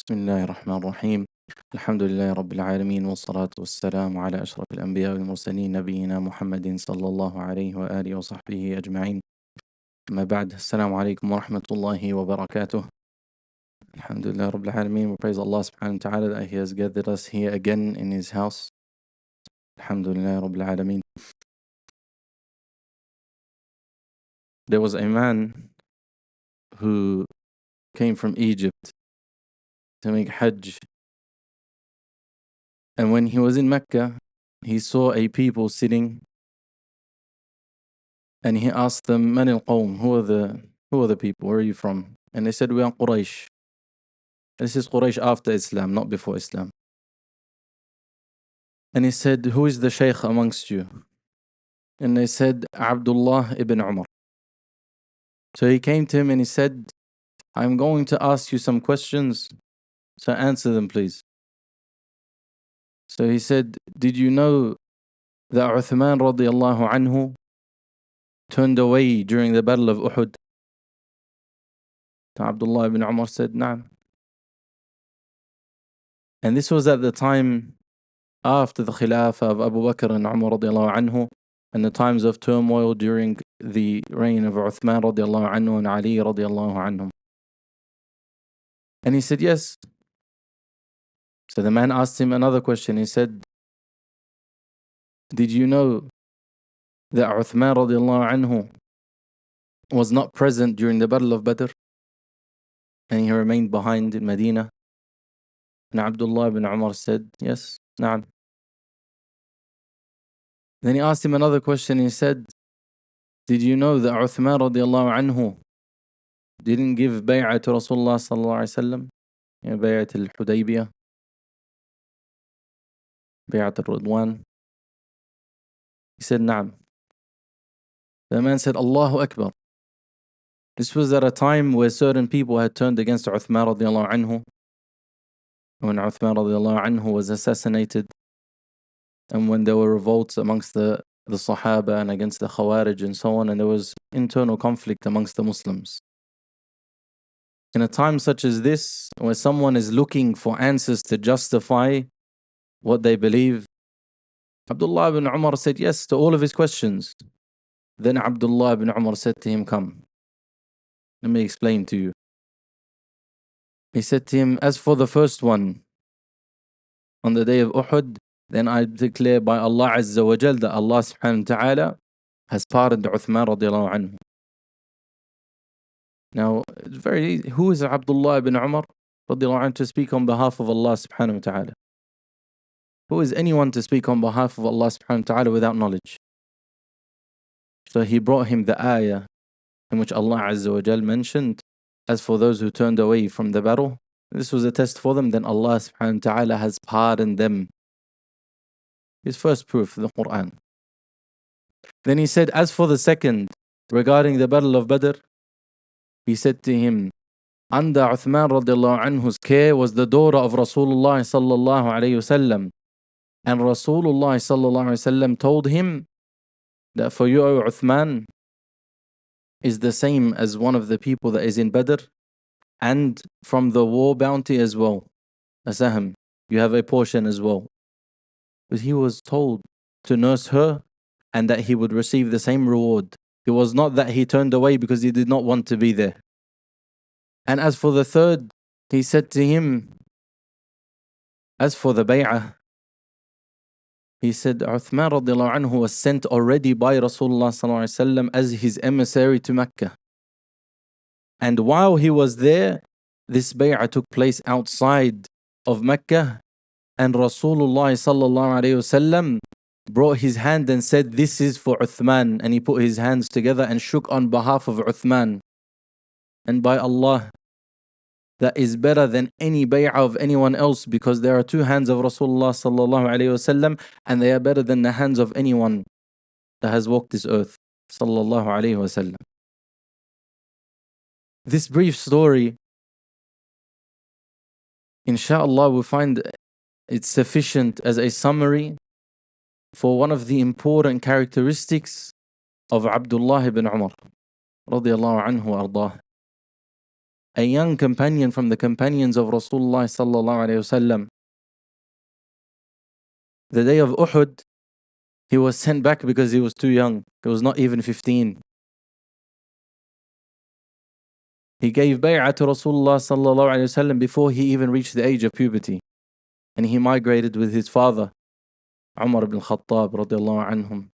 بسم الله الرحمن الرحيم. الحمد لله رب العالمين، والصلاة والسلام على أشرف الأنبياء والمرسلين نبينا محمد صلى الله عليه وآله وصحبه أجمعين. أما بعد، السلام عليكم ورحمة الله وبركاته. Alhamdulillah Rabbil Alameen. We praise Allah subhanahu wa ta'ala that He has gathered us here again in His house. Alhamdulillah Rabbil Alameen. There was a man who came from Egypt to make Hajj. And when he was in Mecca, he saw a people sitting and he asked them, Man al-Qawm, who are the people? Where are you from? And they said, we are Quraysh. This is Quraysh after Islam, not before Islam. And he said, who is the Shaykh amongst you? And they said, Abdullah ibn Umar. So he came to him and he said, I'm going to ask you some questions, so answer them please. So he said, did you know that Uthman radiallahu anhu turned away during the battle of Uhud? So Abdullah ibn Umar said, Naam. And this was at the time after the Khilafah of Abu Bakr and Umar radiallahu anhu, and the times of turmoil during the reign of Uthman radiallahu anhu and Ali radiallahu anhum. And he said, yes. So the man asked him another question. He said, did you know that Uthman radiallahu anhu was not present during the Battle of Badr? And he remained behind in Medina. And Abdullah ibn Umar said, yes, na'am. Then he asked him another question. He said, did you know that Uthman radiallahu anhu didn't give bay'ah to Rasulullah sallallahu alayhi wa sallam? Bay'at al-Hudaybiyah, bay'at al-Ridwan. He said, na'am. The man said, Allahu Akbar. This was at a time where certain people had turned against Uthman radiallahu anhu. When Uthman radiallahu anhu was assassinated, and when there were revolts amongst the Sahaba and against the Khawarij and so on, and there was internal conflict amongst the Muslims. In a time such as this, where someone is looking for answers to justify what they believe, Abdullah ibn Umar said yes to all of his questions. Then Abdullah ibn Umar said to him, come, let me explain to you. He said to him, as for the first one, on the day of Uhud, then I declare by Allah Azza wa Jal that Allah subhanahu wa ta'ala has pardoned Uthman radiallahu anhu. Now, it's very easy. Who is Abdullah ibn Umar radiallahu anhu to speak on behalf of Allah subhanahu wa ta'ala? Who is anyone to speak on behalf of Allah subhanahu wa ta'ala without knowledge? So he brought him the ayah in which Allah Azza wa Jal mentioned, as for those who turned away from the battle, this was a test for them, then Allah subhanahu wa ta'ala has pardoned them. His first proof, the Quran. Then he said, as for the second, regarding the battle of Badr, he said to him, under Uthman radiallahu anhu's care was the daughter of Rasulullah sallallahu alayhi wasallam. And Rasulullah sallallahu alayhi wasallam told him that for you, O Uthman, is the same as one of the people that is in Badr, and from the war bounty as well. Asaham, you have a portion as well. But he was told to nurse her and that he would receive the same reward. It was not that he turned away because he did not want to be there. And as for the third, he said to him, as for the bay'ah, he said Uthman radiallahu anhu was sent already by Rasulullah sallallahu alaihi wasallam as his emissary to Mecca. And while he was there, this bay'ah took place outside of Mecca, and Rasulullah sallallahu alayhi wasallam brought his hand and said, this is for Uthman. And he put his hands together and shook on behalf of Uthman. And by Allah, that is better than any bay'ah of anyone else, because there are two hands of Rasulullah sallallahu alayhi wasallam, and they are better than the hands of anyone that has walked this earth. Sallallahu alayhi wasallam. This brief story, inshaAllah, we find it's sufficient as a summary for one of the important characteristics of Abdullah ibn Umar radiallahu anhu ardah. a young companion from the companions of Rasulullah sallallahu alayhi wasallam. The day of Uhud, he was sent back because he was too young. He was not even 15. He gave bay'ah to Rasulullah sallallahu alayhi wasallam before he even reached the age of puberty. And he migrated with his father, Umar ibn Khattab radiallahu anhum.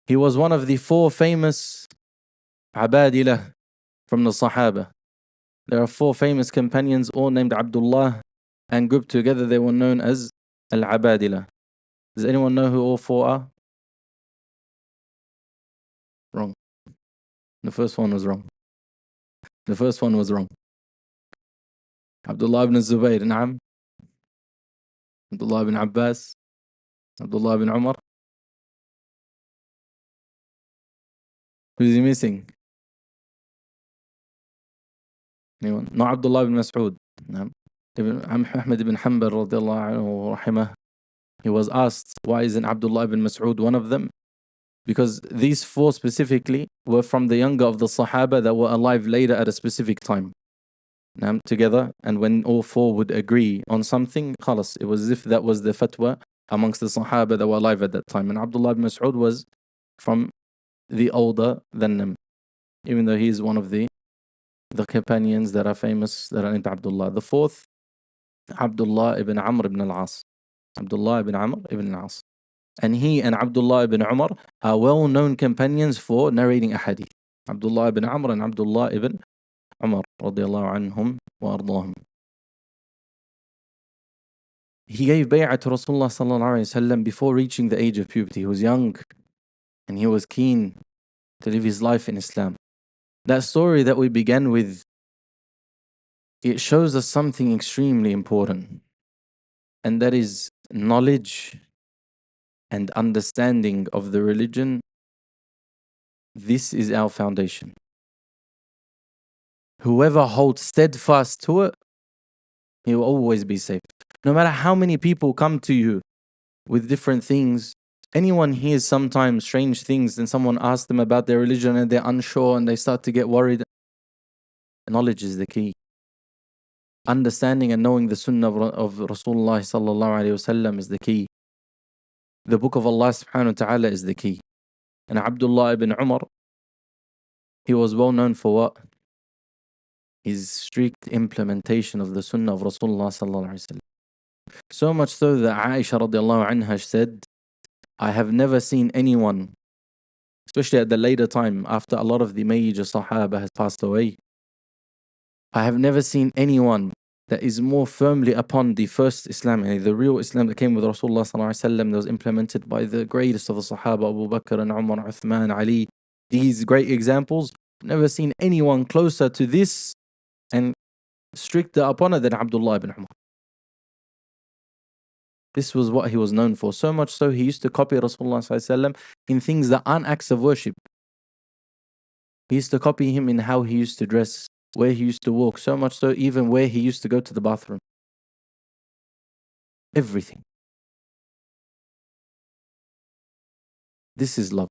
He was one of the 4 famous Abadilah from the Sahaba. There are 4 famous companions, all named Abdullah, and grouped together they were known as Al-Abadilah. Does anyone know who all 4 are? Wrong. The first one was wrong. The first one was wrong. Abdullah ibn Zubayr, na'am. Abdullah ibn Abbas. Abdullah ibn Umar. Who's he missing? Anyone? Not Abdullah ibn Mas'ud. Na'am. Ahmad ibn Hanbal radiallahu anhu rahimah. He was asked, why isn't Abdullah ibn Mas'ud one of them? Because these 4 specifically were from the younger of the Sahaba that were alive later at a specific time. Together, and when all 4 would agree on something, khalas, it was as if that was the fatwa amongst the Sahaba that were alive at that time. And Abdullah ibn Mas'ud was from the older than them, even though he is one of the companions that are famous, that are named Abdullah. The 4th, Abdullah ibn Amr ibn al-As. Abdullah ibn Amr ibn al-As. And he and Abdullah ibn Umar are well-known companions for narrating a hadith. Abdullah ibn Amr and Abdullah ibn Umar radiallahu anhum wa ardahum. He gave bay'ah to Rasulullah sallallahu alayhi wasallam before reaching the age of puberty. He was young and he was keen to live his life in Islam. That story that we began with, it shows us something extremely important, and that is knowledge and understanding of the religion. This is our foundation. Whoever holds steadfast to it, he will always be safe. No matter how many people come to you with different things, anyone hears sometimes strange things and someone asks them about their religion and they're unsure and they start to get worried. Knowledge is the key. Understanding and knowing the sunnah of Rasulullah sallallahu alayhi wasallam is the key. The book of Allah subhanahu wa ta'ala is the key. And Abdullah ibn Umar, he was well known for what? His strict implementation of the sunnah of Rasulullah sallallahu alayhi wasallam. So much so that Aisha radiallahu anha said, I have never seen anyone, especially at the later time after a lot of the major Sahaba has passed away, I have never seen anyone that is more firmly upon the first Islam, the real Islam that came with Rasulullah sallallahu alaihi wasallam, that was implemented by the greatest of the Sahaba, Abu Bakr and Umar, Uthman, Ali. These great examples, never seen anyone closer to this and stricter upon it than Abdullah ibn Umar. This was what he was known for. So much so he used to copy Rasulullah sallallahu alaihi wasallam in things that aren't acts of worship. He used to copy him in how he used to dress, where he used to walk, so much so even where he used to go to the bathroom. Everything. This is love.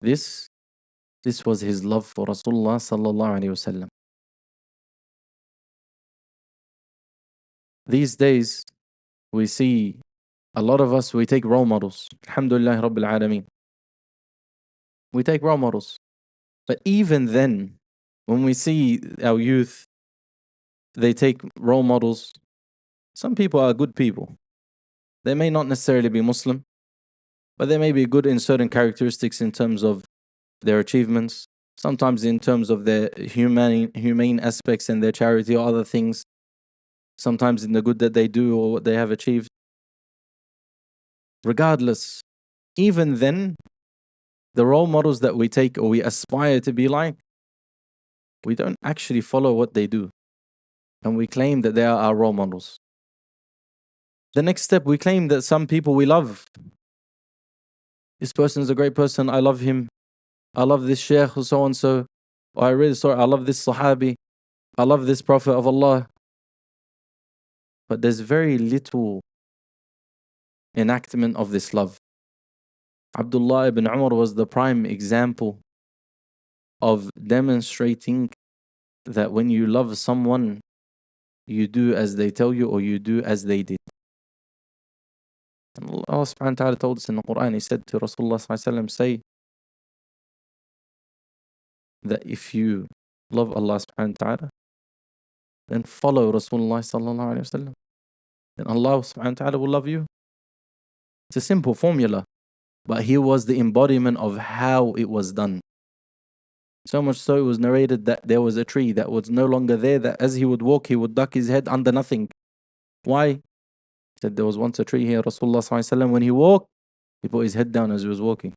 This was his love for Rasulullah sallallahu alaihi wasallam. These days, we see a lot of us, we take role models. Alhamdulillah Rabbil Alameen. We take role models. But even then, when we see our youth, they take role models. Some people are good people. They may not necessarily be Muslim, but they may be good in certain characteristics in terms of their achievements, sometimes in terms of their humane aspects and their charity or other things, sometimes in the good that they do or what they have achieved. Regardless, even then, the role models that we take or we aspire to be like, we don't actually follow what they do. And we claim that they are our role models. The next step, we claim that some people we love. This person is a great person, I love him. I love this sheikh or so and so. Or I love this sahabi. I love this prophet of Allah. But there's very little enactment of this love. Abdullah ibn Umar was the prime example of demonstrating that when you love someone, you do as they tell you or you do as they did. And Allah subhanahu wa ta'ala told us in the Quran, He said to Rasulullah sallallahu alayhi wa sallam, say that if you love Allah subhanahu wa ta'ala, then follow Rasulullah sallallahu alayhi wa sallam. Then Allah subhanahu wa ta'ala will love you. It's a simple formula, but He was the embodiment of how it was done. So much so it was narrated that there was a tree that was no longer there, that as he would walk, he would duck his head under nothing. Why? He said there was once a tree here, Rasulullah sallallahu alayhi wa sallam, when he walked, he put his head down as he was walking.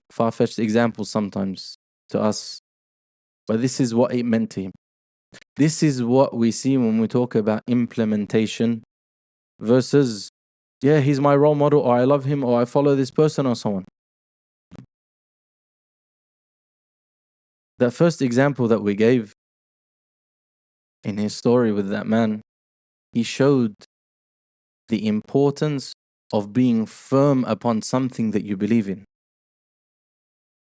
Far-fetched examples sometimes to us, but this is what it meant to him. This is what we see when we talk about implementation versus, yeah, he's my role model, or I love him, or I follow this person, or so on. That first example that we gave in his story with that man, he showed the importance of being firm upon something that you believe in.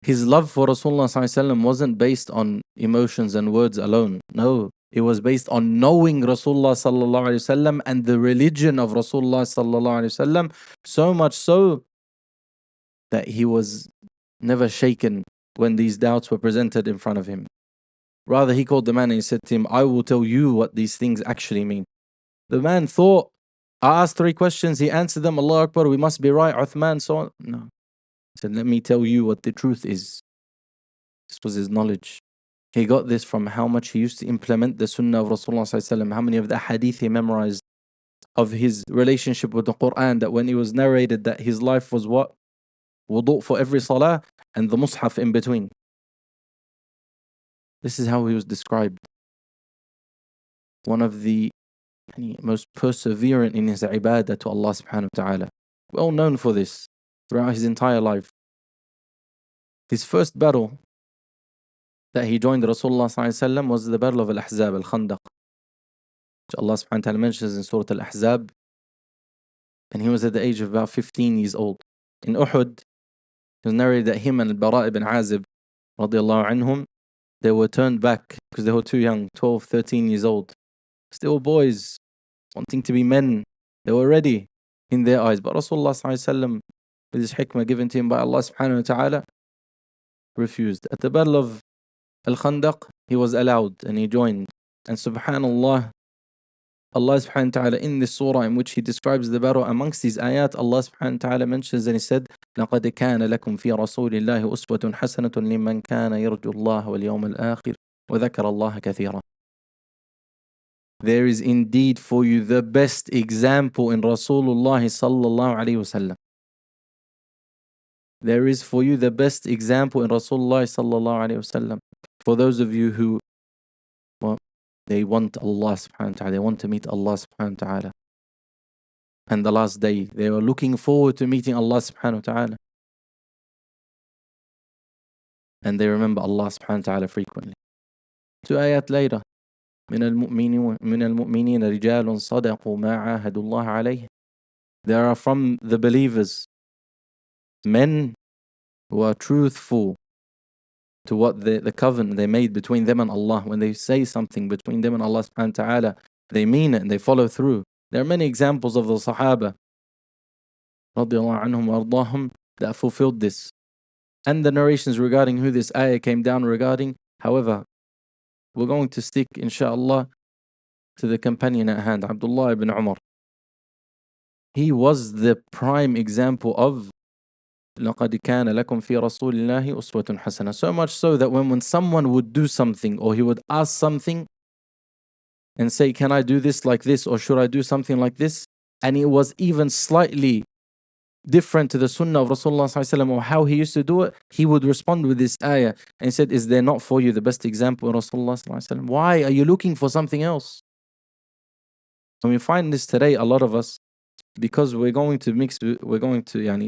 His love for Rasulullah ﷺ wasn't based on emotions and words alone. No, it was based on knowing Rasulullah ﷺ and the religion of Rasulullah ﷺ, so much so that he was never shaken when these doubts were presented in front of him. Rather, he called the man and he said to him, I will tell you what these things actually mean. The man thought, I asked 3 questions, he answered them, Allah Akbar, we must be right, Uthman, so on. No. He said, let me tell you what the truth is. This was his knowledge. He got this from how much he used to implement the sunnah of Rasulullah ﷺ, how many of the hadith he memorized, of his relationship with the Quran, that when it was narrated that his life was what? Wudu for every salah and the mushaf in between. This is how he was described. One of the most perseverant in his ibadah to Allah subhanahu wa ta'ala. Well known for this throughout his entire life. His first battle that he joined Rasulullah sallallahu alaihi wasallam was the battle of Al-Ahzab, Al-Khandaq, which Allah subhanahu wa ta'ala mentions in Surah Al-Ahzab. And he was at the age of about 15 years old. In Uhud, it was narrated that him and Al-Bara ibn Azib, radiallahu anhum, they were turned back because they were too young, 12, 13 years old. Still boys, wanting to be men. They were ready in their eyes. But Rasulullah sallallahu alaihi wasallam, with his hikmah given to him by Allah subhanahu wa ta'ala, refused. At the battle of Al-Khandaq, he was allowed and he joined. And subhanallah, Allah subhanahu wa ta'ala in this surah in which he describes the battle, amongst these ayat, Allah subhanahu wa ta'ala mentions and he said, لَقَدْ كَانَ لَكُمْ فِي رَسُولِ اللَّهِ أُسْوَةٌ حَسَنَةٌ لِمَّنْ كَانَ يَرْجُو اللَّهَ وَالْيَوْمَ الْآخِرِ وَذَكَرَ اللَّهَ كَثِيرًا. There is indeed for you the best example in Rasulullah sallallahu alayhi wasallam. There is for you the best example in Rasulullah sallallahu alayhi wasallam. For those of you who, well, they want Allah subhanahu wa ta'ala, they want to meet Allah subhanahu wa ta'ala. And the last day, they were looking forward to meeting Allah subhanahu wa ta'ala. And they remember Allah subhanahu wa ta'ala frequently. 2 ayat later, من المؤمنين رجال صدقوا ما عاهدوا الله عليه. There are from the believers men who are truthful to what the covenant they made between them and Allah. When they say something between them and Allah subhanahu wa ta'ala, they mean it and they follow through. There are many examples of the Sahaba radiallahu anhum wa ardahum that fulfilled this. And the narrations regarding who this ayah came down regarding. However, we're going to stick, inshaAllah, to the companion at hand, Abdullah ibn Umar. He was the prime example of لَقَدْ كَانَ لَكُمْ فِي رَسُولِ اللَّهِ أُسْوَةٌ حَسَنَةٌ. So much so that when someone would do something or he would ask something and say, can I do this like this, or should I do something like this? And it was even slightly different to the sunnah of Rasulullah ﷺ or how he used to do it, he would respond with this ayah and he said, is there not for you the best example in Rasulullah ﷺ? Why are you looking for something else? And we find this today, a lot of us, because we're going to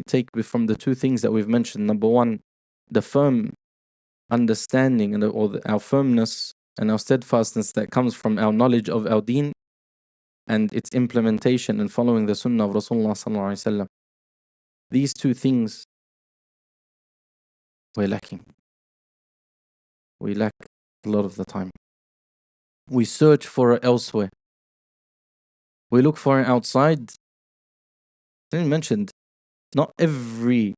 take from the 2 things that we've mentioned. Number 1, the firm understanding and our firmness and our steadfastness that comes from our knowledge of our deen and its implementation and following the sunnah of Rasulullah sallallahu alaihi wasallam. These 2 things we're lacking. We lack a lot of the time. We search for it elsewhere. We look for it outside. As mentioned, not every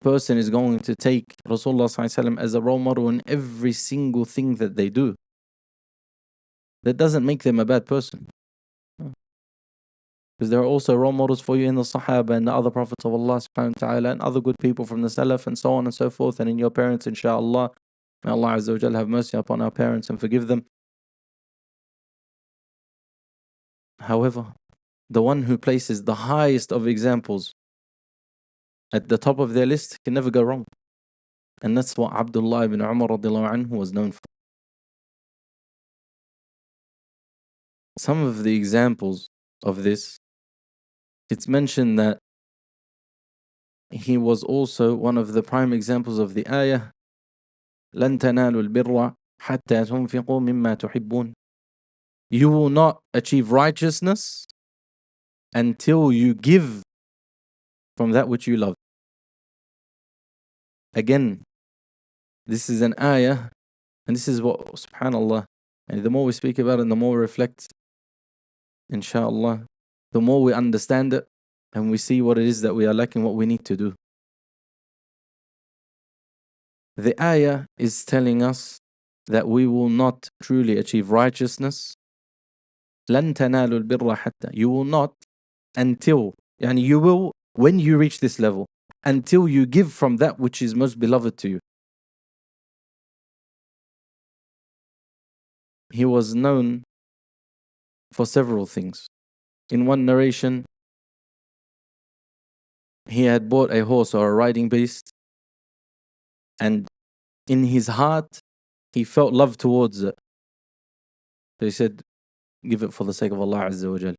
person is going to take Rasulullah ﷺ as a role model in every single thing that they do. That doesn't make them a bad person. Because there are also role models for you in the Sahaba and the other prophets of Allah subhanahu wa ta'ala and other good people from the Salaf and so on and so forth, and in your parents, inshaAllah. May Allah Azza wa Jal have mercy upon our parents and forgive them. However, the one who places the highest of examples at the top of their list can never go wrong. And that's what Abdullah ibn Umar radiallahu anhu was known for. Some of the examples of this, it's mentioned that he was also one of the prime examples of the ayah, لَن تَنَالُوا الْبِرَّ حَتَّى تُنْفِقُوا مِمَّا تُحِبُّونَ. You will not achieve righteousness until you give from that which you love. Again, this is an ayah, and this is what, subhanAllah, and the more we speak about it, and the more we reflect, inshaAllah, the more we understand it, and we see what it is that we are lacking, what we need to do. The ayah is telling us that we will not truly achieve righteousness. لَن تَنَالُوا الْبِرَّ حَتَّى. You will not until, yani you will when you reach this level, until you give from that which is most beloved to you. He was known for several things. In one narration, he had bought a horse or a riding beast, and in his heart, he felt love towards it. So he said, give it for the sake of Allah Azza wa Jal.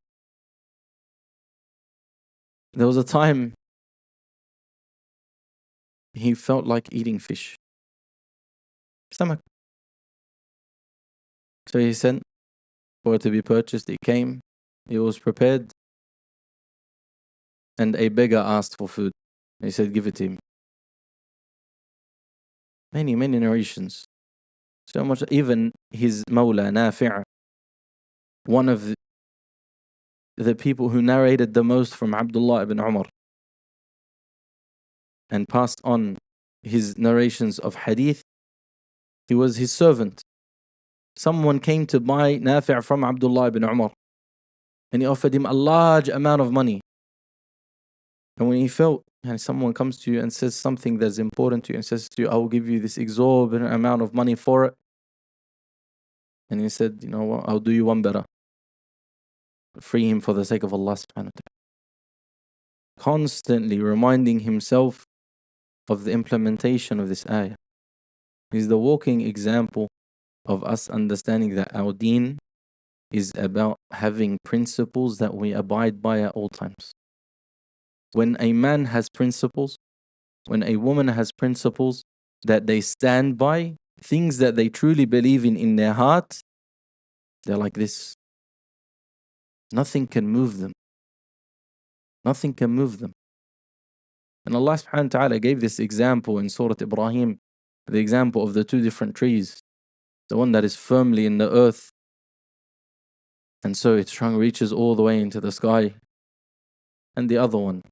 There was a time he felt like eating fish. Stomach. So he sent for it to be purchased. It came. It was prepared. And a beggar asked for food. He said, give it to him. Many narrations. So much, even his Mawla, Nafi', one of the people who narrated the most from Abdullah ibn Umar and passed on his narrations of hadith, he was his servant. Someone came to buy Nafi' from Abdullah ibn Umar, and he offered him a large amount of money. And when he felt, and someone comes to you and says something that's important to you and says to you, I will give you this exorbitant amount of money for it. And he said, you know what, I'll do you one better. Free him for the sake of Allah subhanahu wa ta'ala. Constantly reminding himself of the implementation of this ayah. He's the walking example of us understanding that our deen is about having principles that we abide by at all times. When a man has principles, when a woman has principles that they stand by, things that they truly believe in their heart, they're like this. Nothing can move them. Nothing can move them. And Allah subhanahu wa ta'ala gave this example in Surah Ibrahim, the example of the two different trees. The one that is firmly in the earth, and so its trunk reaches all the way into the sky. And the other one,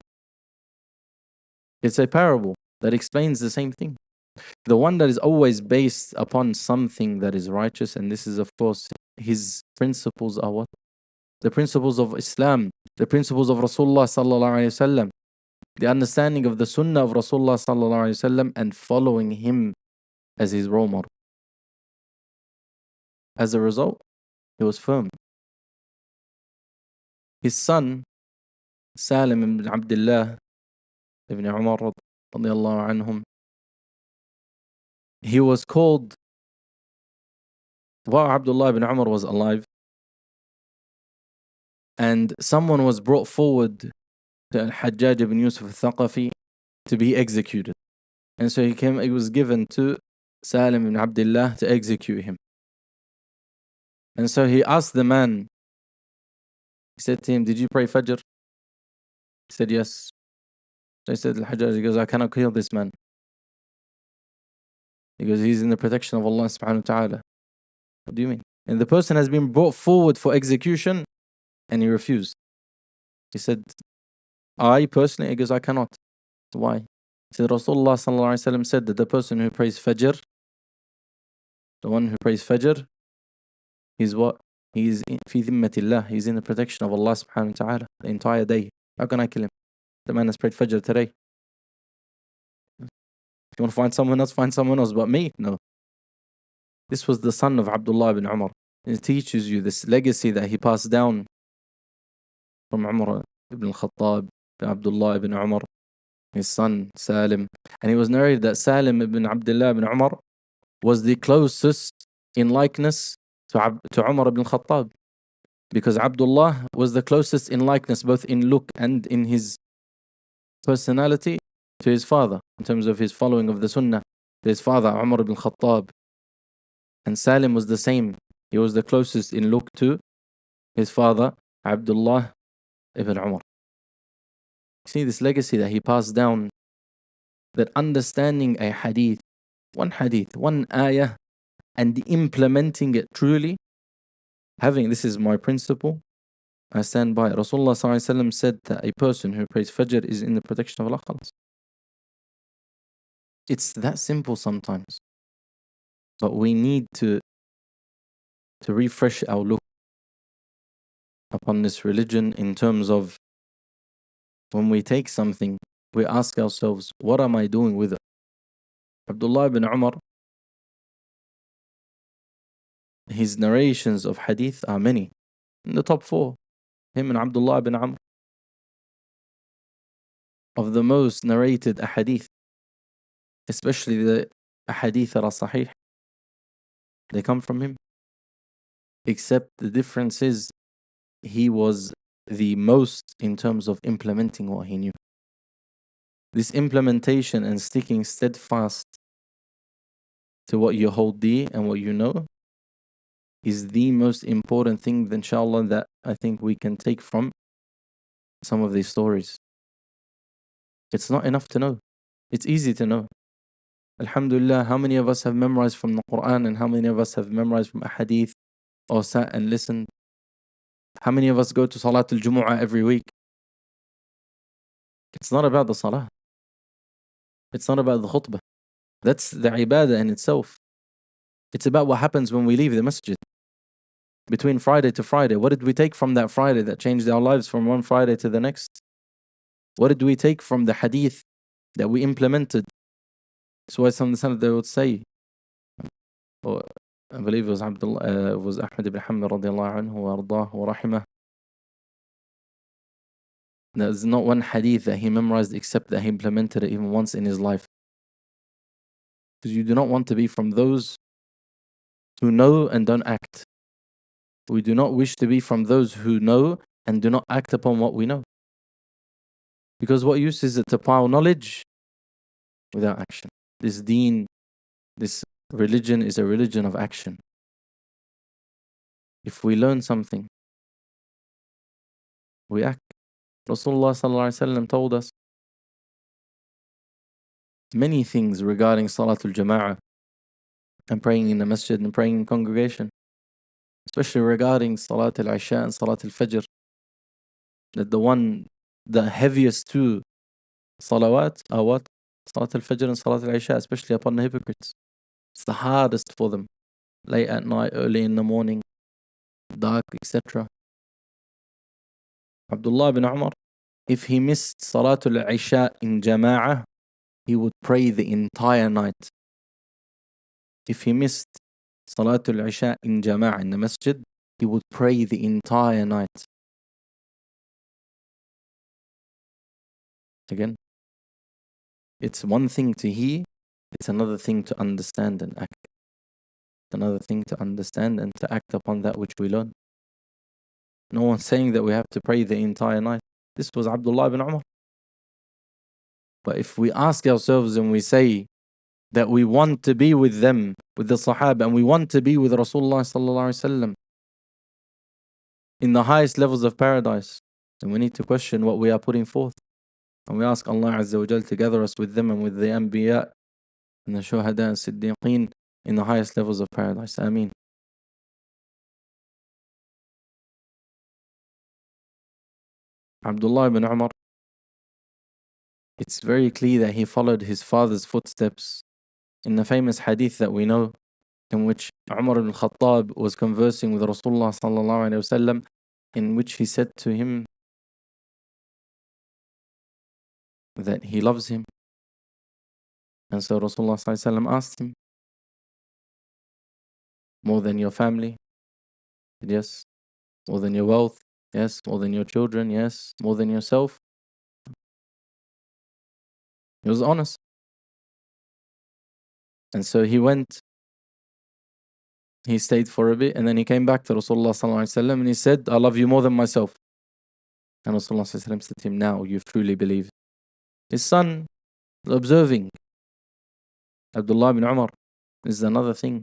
it's a parable that explains the same thing. The one that is always based upon something that is righteous, and this is of course his principles are what? The principles of Islam, the principles of Rasulullah sallallahu alaihi wasallam, the understanding of the Sunnah of Rasulullah sallallahu alaihi wasallam, and following him as his role model. As a result, he was firm. His son, Salim ibn Abdullah ibn Umar radiallahu anhum, he was called, while Abdullah ibn Umar was alive, and someone was brought forward to Al-Hajjaj ibn Yusuf al-Thaqafi to be executed. And so he was given to Salim ibn Abdullah to execute him. And so he asked the man, he said to him, did you pray Fajr? He said, yes. So he said, Al-Hajjaj, he goes, I cannot kill this man. Because he's in the protection of Allah subhanahu wa ta'ala. What do you mean? And the person has been brought forward for execution and he refused. He said, I personally, he goes, I cannot. Why? He said, Rasulullah sallallahu alayhi wa sallam said that the person who prays Fajr, the one who prays Fajr, he's what? He's fi dhimmatillah. He's in the protection of Allah subhanahu wa ta'ala the entire day. How can I kill him? The man has prayed Fajr today. If you want to find someone else, find someone else. But me, no. This was the son of Abdullah ibn Umar. It teaches you this legacy that he passed down from Umar ibn al-Khattab to Abdullah ibn Umar, his son Salim. And it was narrated that Salim ibn Abdullah ibn Umar was the closest in likeness to Umar ibn al-Khattab. Because Abdullah was the closest in likeness, both in look and in his personality, to his father, in terms of his following of the Sunnah, to his father, Umar ibn al-Khattab. And Salim was the same. He was the closest in look to his father, Abdullah ibn Umar. See this legacy that he passed down, that understanding a hadith, one ayah, and implementing it truly, this is my principle, I stand by it. Rasulullah ﷺ said that a person who prays Fajr is in the protection of Allah. It's that simple sometimes. But we need to refresh our look upon this religion in terms of when we take something, we ask ourselves, what am I doing with it? Abdullah ibn Umar, his narrations of hadith are many. In the top 4, him and Abdullah ibn Amr, of the most narrated ahadith, especially the ahadith that are sahih, they come from him. Except the difference is he was the most in terms of implementing what he knew. This implementation and sticking steadfast to what you hold dear and what you know is the most important thing, inshallah, that I think we can take from some of these stories. It's not enough to know. It's easy to know. Alhamdulillah, how many of us have memorized from the Quran and how many of us have memorized from a hadith or sat and listened? How many of us go to Salat al-Jumu'ah every week? It's not about the Salah. It's not about the khutbah. That's the ibadah in itself. It's about what happens when we leave the masjid. Between Friday to Friday, what did we take from that Friday that changed our lives from one Friday to the next? What did we take from the hadith that we implemented? That's why some of the Salaf, they would say, or I believe it was Abdullah, it was Ahmad ibn Hanbal radiallahu anhu wa ardah wa rahimah. There's not one hadith that he memorized except that he implemented it even once in his life. Because you do not want to be from those who know and don't act. We do not wish to be from those who know and do not act upon what we know. Because what use is it to pile knowledge without action? This deen, this religion is a religion of action. If we learn something, we act. Rasulullah sallallahu alaihi wasallam told us many things regarding Salatul Jama'ah and praying in the masjid and praying in congregation, especially regarding Salat al-Isha and Salat al-Fajr, that the heaviest two salawat are what? Salat al-Fajr and Salat al-Isha, especially upon the hypocrites. It's the hardest for them, late at night, early in the morning, dark, etc. Abdullah bin Umar, if he missed Salatul Isha in Jama'ah, he would pray the entire night. If he missed Salatul Isha in Jama'ah in the masjid, he would pray the entire night. Again, it's one thing to hear, it's another thing to understand and act. It's another thing to understand and to act upon that which we learn. No one's saying that we have to pray the entire night. This was Abdullah ibn Umar. But if we ask ourselves and we say that we want to be with them, with the Sahaba, and we want to be with Rasulullah sallallahu alaihi wasallam in the highest levels of paradise, then we need to question what we are putting forth. And we ask Allah Azza wa Jal to gather us with them and with the Anbiya and the shuhada and siddiqeen in the highest levels of paradise. Ameen. Abdullah ibn Umar, it's very clear that he followed his father's footsteps in the famous hadith that we know, in which Umar ibn Khattab was conversing with Rasulullah sallallahu alaihi wasallam, in which he said to him that he loves him. And so Rasulullah sallallahu alaihi wasallam asked him, more than your family? He said, yes. More than your wealth? Yes. More than your children? Yes. More than yourself? He was honest. And so he went, he stayed for a bit, and then he came back to Rasulullah sallallahu alaihi wasallam and he said, I love you more than myself. And Rasulullah sallallahu alaihi wasallam said to him, now you've truly believed. His son, observing. Abdullah bin Umar, this is another thing.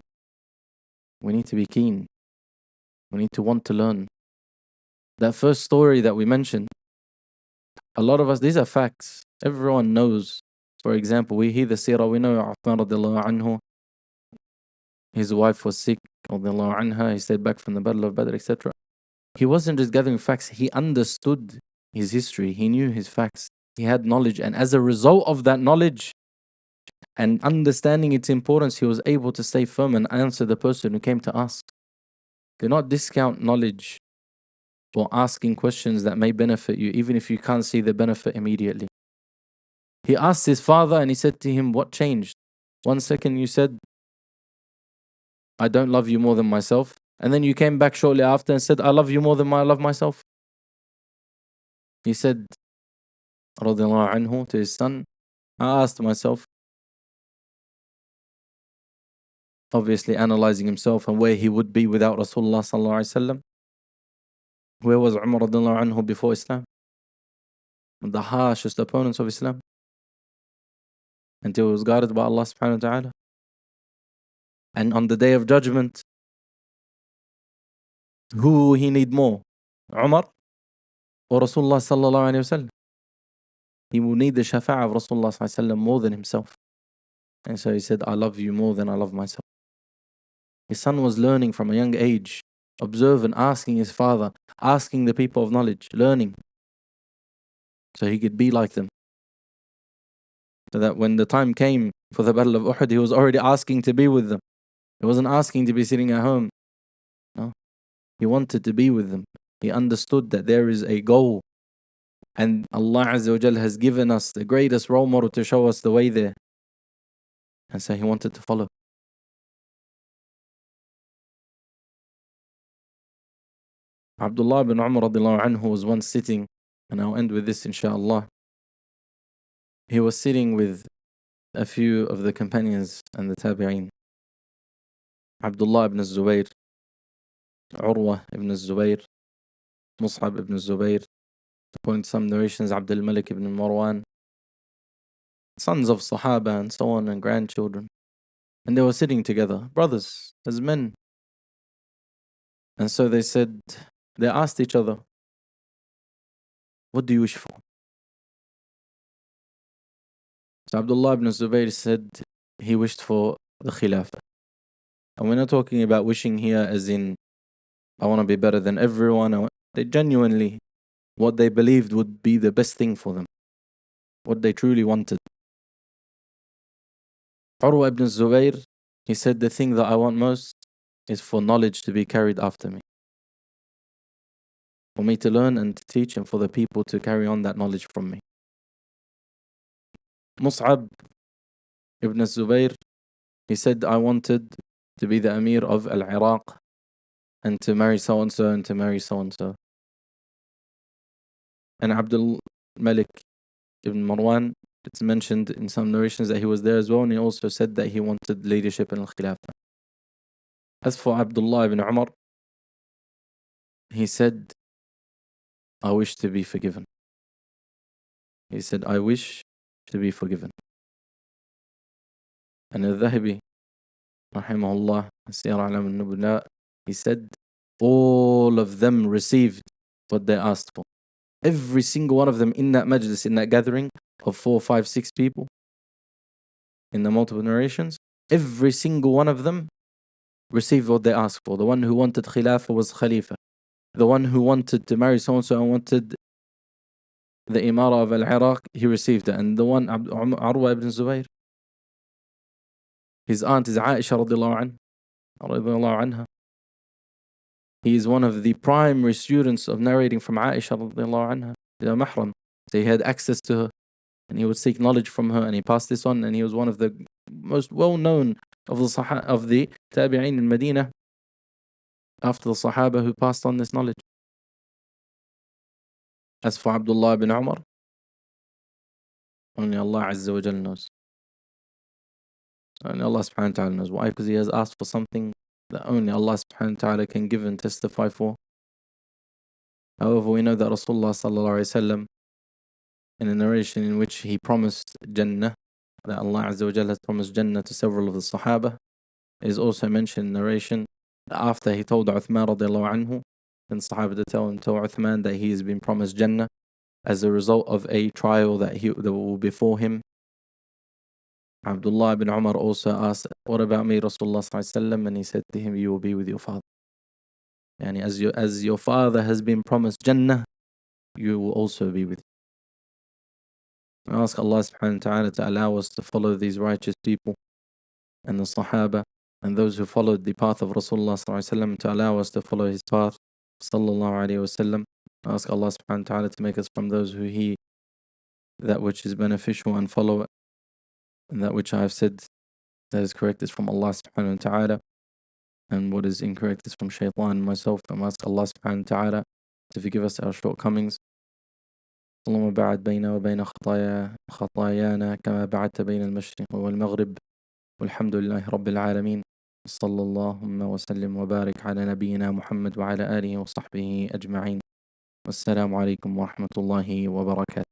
We need to be keen. We need to want to learn. That first story that we mentioned, a lot of us, these are facts. Everyone knows. For example, we hear the seerah, we know Uthman radiallahu anhu, his wife was sick, radiallahu anha, he stayed back from the Battle of Badr, etc. He wasn't just gathering facts, he understood his history, he knew his facts, he had knowledge, and as a result of that knowledge and understanding its importance, he was able to stay firm and answer the person who came to ask. Do not discount knowledge or asking questions that may benefit you, even if you can't see the benefit immediately. He asked his father and he said to him, what changed? 1 second you said, I don't love you more than myself. And then you came back shortly after and said, I love you more than I love myself. He said, radiallahu anhu, to his son, I asked myself, obviously analyzing himself and where he would be without Rasulullah sallallahu alaihi wasallam. Where was Umar radiallahu anhu before Islam? The harshest opponents of Islam. Until he was guarded by Allah subhanahu wa ta'ala. And on the day of judgment, who will he need more? Umar or Rasulullah sallallahu alayhi wa sallam? He will need the shafa'ah of Rasulullah sallallahu alayhi wa sallam more than himself. And so he said, I love you more than I love myself. His son was learning from a young age, observing, asking his father, asking the people of knowledge, learning. So he could be like them. So that when the time came for the Battle of Uhud, he was already asking to be with them. He wasn't asking to be sitting at home. No. He wanted to be with them. He understood that there is a goal. And Allah Azza wa Jal has given us the greatest role model to show us the way there. And so he wanted to follow. Abdullah bin Umar radiallahu anhu was once sitting, and I'll end with this inshaAllah. He was sitting with a few of the companions and the tabi'een. Abdullah ibn Zubayr, Urwa ibn Zubayr, Mus'ab ibn Zubayr, according to some narrations, Abdul Malik ibn Marwan, sons of Sahaba and so on, and grandchildren. And they were sitting together, brothers, as men. And so they said, they asked each other, what do you wish for? So Abdullah ibn Zubayr said he wished for the Khilafah. And we're not talking about wishing here as in, I want to be better than everyone. They genuinely, what they believed would be the best thing for them. What they truly wanted. Urwa ibn Zubayr, he said, the thing that I want most is for knowledge to be carried after me. For me to learn and to teach, and for the people to carry on that knowledge from me. Mus'ab ibn Zubayr, he said, I wanted to be the Amir of Al-Iraq and to marry so-and-so and to marry so-and-so. And Abdul Malik ibn Marwan, it's mentioned in some narrations that he was there as well, and he also said that he wanted leadership in Al-Khilafah. As for Abdullah ibn Umar, he said, I wish to be forgiven. He said, I wish to be forgiven. And Al-Dhahabi, rahimahullah, Siyar A'lam al-Nubala, he said, all of them received what they asked for. Every single one of them in that majlis, in that gathering of 4, 5, 6 people, in the multiple narrations, every single one of them received what they asked for. The one who wanted Khilafah was Khalifa. The one who wanted to marry so-and-so and wanted the Imara of Al-Iraq, he received it. And the one, Arwa ibn Zubayr, his aunt is Aisha radiallahu anha. He is one of the primary students of narrating from Aisha radiallahu anha, the mahram. So he had access to her and he would seek knowledge from her, and he passed this on, and he was one of the most well-known of the Tabi'een in Medina after the Sahaba who passed on this knowledge. As for Abdullah ibn Umar, only Allah Azza wa Jal knows. Only Allah subhanahu wa ta'ala knows. Why? Because he has asked for something that only Allah subhanahu wa ta'ala can give and testify for. However, we know that Rasulullah sallallahu alayhi wa sallam, in a narration in which he promised Jannah, that Allah Azza wa Jal has promised Jannah to several of the Sahaba, it is also mentioned in narration that after he told Uthman radiallahu anhu, then Sahaba to tell Uthman that he has been promised Jannah as a result of a trial that will before him. Abdullah ibn Umar also asked, what about me, Rasulullah sallallahu alaihi wasallam? And he said to him, you will be with your father. Yani as your father has been promised Jannah, you will also be with him. I ask Allah subhanahu wa ta'ala to allow us to follow these righteous people and the Sahaba and those who followed the path of Rasulullah sallallahu alaihi wasallam, to allow us to follow his path sallallahu alaihi wasallam. I ask Allah subhanahu wa ta'ala to make us from those who that which is beneficial and follow it, and that which I have said that is correct is from Allah subhanahu wa ta'ala, and what is incorrect is from shaitan and myself. I ask Allah subhanahu wa ta'ala to forgive us our shortcomings. اللهم باعد بيننا وبين خطايانا كما بعدت بين المشرق والمغرب والحمد لله رب العالمين. صلى اللهم وسلم وبارك على نبينا محمد وعلى آله وصحبه أجمعين. والسلام عليكم ورحمة الله وبركاته.